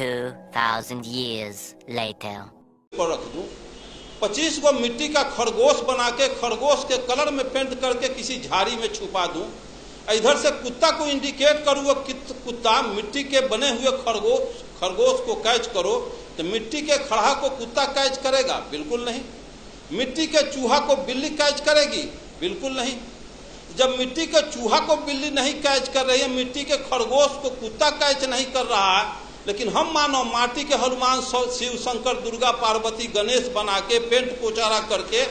2,000 years later. पर रख दूं 25 गो मिट्टी का खरगोश बना के खरगोश के कलर में पेंट करके किसी झाड़ी में छुपा दूं, इधर से कुत्ता को इंडिकेट करूँ वो कुत्ता मिट्टी के बने हुए खरगोश को कैच करो, तो मिट्टी के खड़हा को कुत्ता कैच करेगा? बिल्कुल नहीं। मिट्टी के चूहा को बिल्ली कैच करेगी? बिल्कुल नहीं। जब मिट्टी के चूहा को बिल्ली नहीं कैच कर रही है, मिट्टी के खरगोश को कुत्ता कैच नहीं कर रहा है, लेकिन हम मानव माटी के हनुमान शिव शंकर दुर्गा पार्वती गणेश बना के पेंट पोचारा करके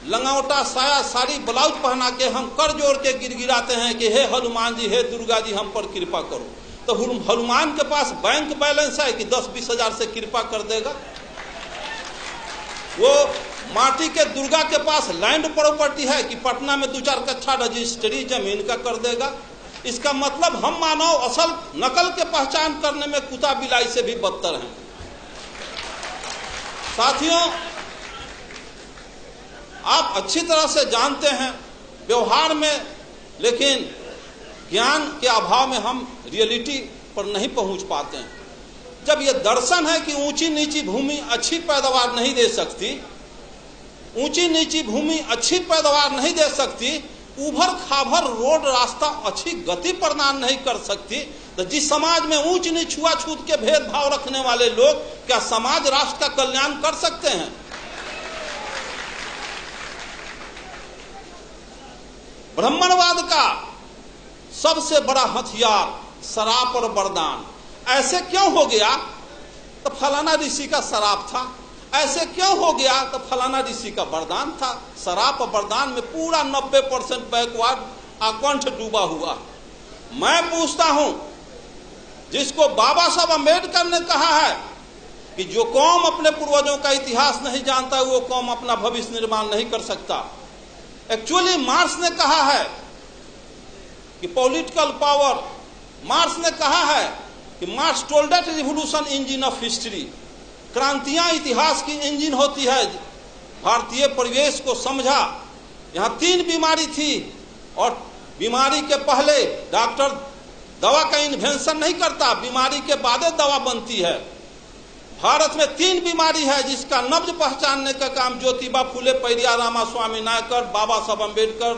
लंगावटा साया साड़ी ब्लाउज पहना के हम कर जोड़ के गिड़गिड़ाते हैं कि हे हनुमान जी, हे दुर्गा जी, हम पर कृपा करो। तो हनुमान के पास बैंक बैलेंस है कि 10-20 हजार से कृपा कर देगा? वो माटी के दुर्गा के पास लैंड प्रॉपर्टी है कि पटना में 2-4 कट्ठा रजिस्ट्री जमीन का कर देगा? इसका मतलब हम मानव असल नकल के पहचान करने में कुत्ता बिलाई से भी बदतर हैं। साथियों, आप अच्छी तरह से जानते हैं व्यवहार में, लेकिन ज्ञान के अभाव में हम रियलिटी पर नहीं पहुंच पाते हैं। जब ये दर्शन है कि ऊंची नीची भूमि अच्छी पैदावार नहीं दे सकती, ऊंची नीची भूमि अच्छी पैदावार नहीं दे सकती, उभर खाभर रोड रास्ता अच्छी गति प्रदान नहीं कर सकती, तो जिस समाज में ऊंच नीच छुआछूत के भेदभाव रखने वाले लोग क्या समाज राष्ट्र का कल्याण कर सकते हैं? ब्राह्मणवाद का सबसे बड़ा हथियार शराब और वरदान। ऐसे क्यों हो गया? तो फलाना ऋषि का शराब था। ऐसे क्यों हो गया? तो फलाना ऋषि का वरदान था। शराब और वरदान में पूरा 90% बैकवर्ड आकंठ डूबा हुआ। मैं पूछता हूं, जिसको बाबा साहब अम्बेडकर ने कहा है कि जो कौम अपने पूर्वजों का इतिहास नहीं जानता वो कौम अपना भविष्य निर्माण नहीं कर सकता। एक्चुअली मार्क्स ने कहा है कि पॉलिटिकल पावर, मार्क्स ने कहा है कि Marx told that revolution engine of history, क्रांतियां इतिहास की इंजन होती है। भारतीय परिवेश को समझा, यहाँ 3 बीमारी थी और बीमारी के पहले डॉक्टर दवा का इन्वेंशन नहीं करता, बीमारी के बाद दवा बनती है। भारत में 3 बीमारी है जिसका नब्ज पहचानने का काम ज्योतिबा फुले, पेरियार रामास्वामी नायकर, बाबा साहब अम्बेडकर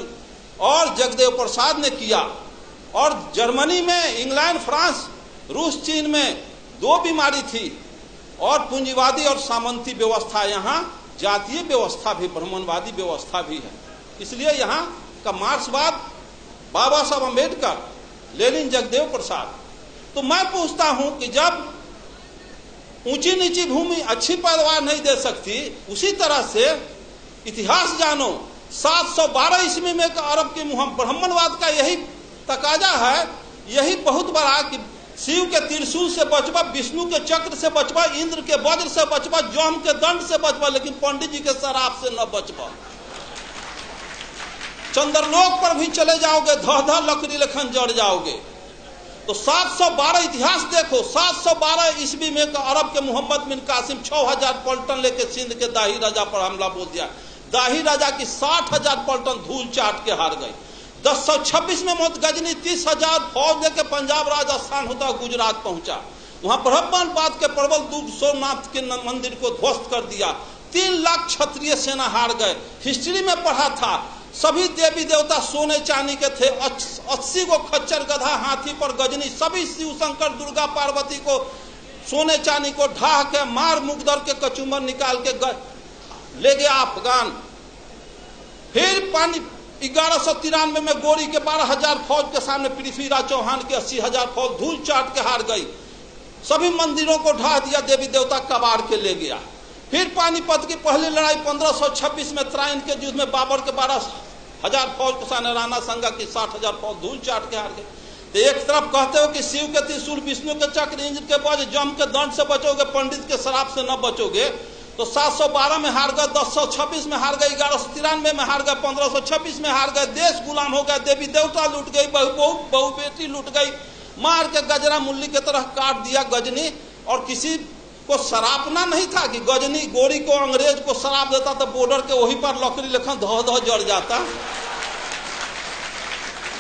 और जगदेव प्रसाद ने किया। और जर्मनी में, इंग्लैंड, फ्रांस, रूस, चीन में 2 बीमारी थी, और पूंजीवादी और सामंती व्यवस्था, यहाँ जातीय व्यवस्था भी, ब्राह्मणवादी व्यवस्था भी है। इसलिए यहाँ का मार्क्सवाद बाबा साहब अम्बेडकर, लेनिन, जगदेव प्रसाद। तो मैं पूछता हूं कि जब ऊंची नीची भूमि अच्छी पैदावार नहीं दे सकती, उसी तरह से इतिहास जानो। 712 ईस्वी में अरब के ब्राह्मणवाद का यही तकाजा है, यही बहुत बड़ा कि शिव के त्रिशूल से बचबा, विष्णु के चक्र से बचबा, इंद्र के वज्र से बचबा, जम के दंड से बचबा, लेकिन पंडित जी के शराब से न बचबा। चंद्रलोक पर भी चले जाओगे, धह लकड़ी लेखन जड़ जाओगे। तो 712 इतिहास देखो, 712 ईस्वी में अरब के मोहम्मद बिन कासिम 6000 पलटन लेके सिंध के दाही राजा पर हमला बोल दिया। दाही राजा की 60,000 पलटन धूल चाट के हार गई। 1026 में गजनी 30,000 फौज लेके पंजाब, राजस्थान होता गुजरात पहुंचा। वहां ब्राह्मणवाद के प्रबल दूत सोमनाथ के मंदिर को ध्वस्त कर दिया। 3 लाख क्षत्रिय सेना हार गए। हिस्ट्री में पढ़ा था, सभी देवी देवता सोने चांदी के थे। 80 को खच्चर, गधा, हाथी पर गजनी, सभी शिव शंकर दुर्गा पार्वती को सोने चांदी को ढाह के मार मुकदर के कचूमर निकाल के ले गया अफगान। फिर 1193 में गोरी के 12,000 फौज के सामने पृथ्वीराज चौहान के 80,000 फौज धूल चाट के हार गई। सभी मंदिरों को ढा दिया, देवी देवता कबाड़ के ले गया। फिर पानीपत की पहली लड़ाई 1526 में त्राइन के युद्ध में बाबर के 12,000 फौज के सामने राणा संगा की 60,000 फौज धूल चाट के हार गई। तो एक तरफ कहते हो कि शिव के त्रिशूल, विष्णु के चक्र, इंद्र के वज्र, जम के दंड से बचोगे, पंडित के शराब से न बचोगे। तो 712 में हार गए, 1026 में हार गए, 1193 में हार गए, 1526 में हार गए। देश गुलाम हो गया, देवी देवता लूट गई, बहु बेटी लूट गई, मार के गजरा मुल्ली की तरह काट दिया गजनी। और किसी को सरापना नहीं था कि गजनी गोरी को अंग्रेज को शराब देता तो बॉर्डर के वहीं पर लकड़ी लेखन धह धह जड़ जाता।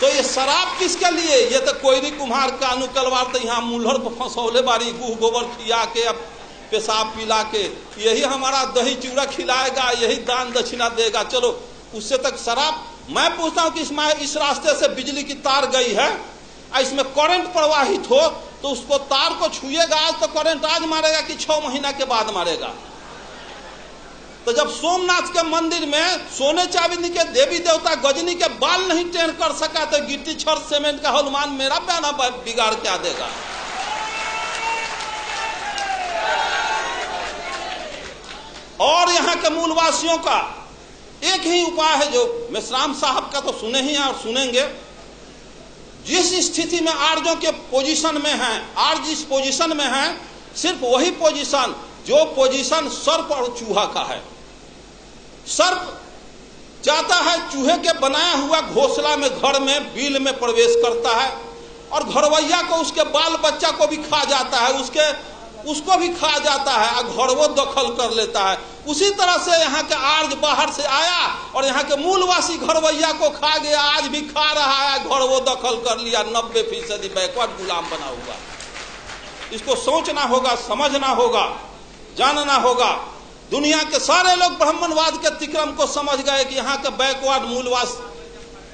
तो ये शराब किसके लिए? ये तो कोयरी कुम्हार कानू कलवार तो यहाँ मुल्हर को फंसौले बारी, गुह गोबर खिया के, अब पेशाब पिला के, यही हमारा दही चूड़ा खिलाएगा, यही दान दक्षिणा देगा, चलो उससे तक शराब। मैं पूछता हूँ कि इसमें इस रास्ते से बिजली की तार गई है, इसमें करंट प्रवाहित हो तो उसको तार को छुएगा आज तो करंट आज मारेगा कि 6 महीना के बाद मारेगा? तो जब सोमनाथ के मंदिर में सोने चांदी के देवी देवता गजनी के बाल नहीं टेढ़ कर सका तो गिट्टी छड़ सीमेंट का हनुमान मेरा बयाना बिगाड़ क्या देगा? और यहाँ के मूलवासियों का एक ही उपाय है, जो मेश्राम साहब का तो सुने ही हैं और सुनेंगे। जिस स्थिति में आर्यों के पोजीशन में हैं, आर्य जिस पोजीशन में हैं, सिर्फ वही पोजीशन जो पोजीशन सर्प और चूहा का है। सर्प जाता है चूहे के बनाया हुआ घोंसला में, घर में बिल में प्रवेश करता है और घरवैया को, उसके बाल बच्चा को भी खा जाता है, उसको भी खा जाता है और घर वो दखल कर लेता है। उसी तरह से यहाँ के आर्य बाहर से आया और यहाँ के मूलवासी घरवैया को खा गया, आज भी खा रहा है, घर वो दखल कर लिया। 90% बैकवर्ड गुलाम बना हुआ। इसको सोचना होगा, समझना होगा, जानना होगा। दुनिया के सारे लोग ब्राह्मणवाद के तिक्रम को समझ गए कि यहाँ के बैकवर्ड मूलवास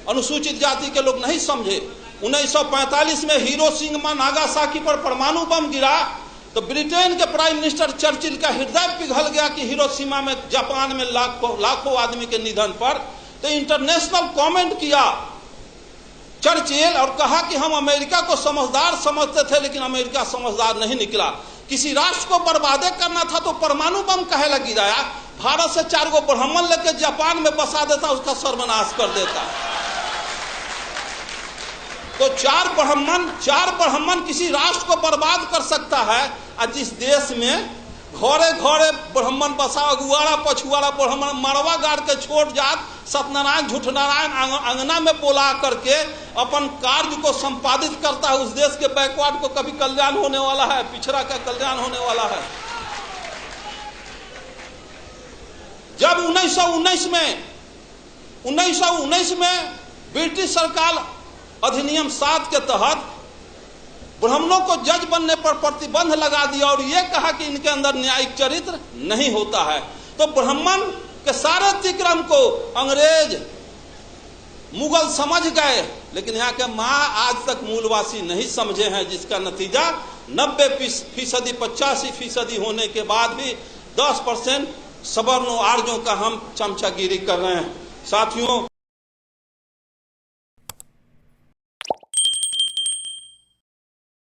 अनुसूचित जाति के लोग नहीं समझे। 1945 में हिरोशिमा नागासाकी पर परमाणु बम गिरा तो ब्रिटेन के प्राइम मिनिस्टर चर्चिल का हृदय पिघल गया कि हिरोशिमा में, जापान में लाखों आदमी के निधन पर। तो इंटरनेशनल कमेंट किया चर्चिल और कहा कि हम अमेरिका को समझदार समझते थे लेकिन अमेरिका समझदार नहीं निकला। किसी राष्ट्र को बर्बादे करना था तो परमाणु बम काहे लग गिराया? भारत से 4 गो ब्राह्मण लेके जापान में बसा देता, उसका सर्वनाश कर देता। तो 4 ब्राह्मण किसी राष्ट्र को बर्बाद कर सकता है। और जिस देश में घरे घरे ब्राह्मण बसा, अगुआड़ा पछुआड़ा ब्राह्मण मरवा गाड़ के छोड़ जात, सत्यनारायण झूठनारायण अंगना में बोला करके अपन कार्य को संपादित करता है, उस देश के बैकवर्ड को कभी कल्याण होने वाला है? पिछड़ा का कल्याण होने वाला है? जब 1919 में ब्रिटिश सरकार अधिनियम 7 के तहत ब्राह्मणों को जज बनने पर प्रतिबंध लगा दिया और यह कहा कि इनके अंदर न्यायिक चरित्र नहीं होता है, तो ब्राह्मण के सारे तिक्रम को अंग्रेज मुगल समझ गए, लेकिन यहाँ के माँ आज तक मूलवासी नहीं समझे हैं, जिसका नतीजा 90% 85% होने के बाद भी 10% सवर्णों आर्यों का हम चमचागिरी कर रहे हैं। साथियों,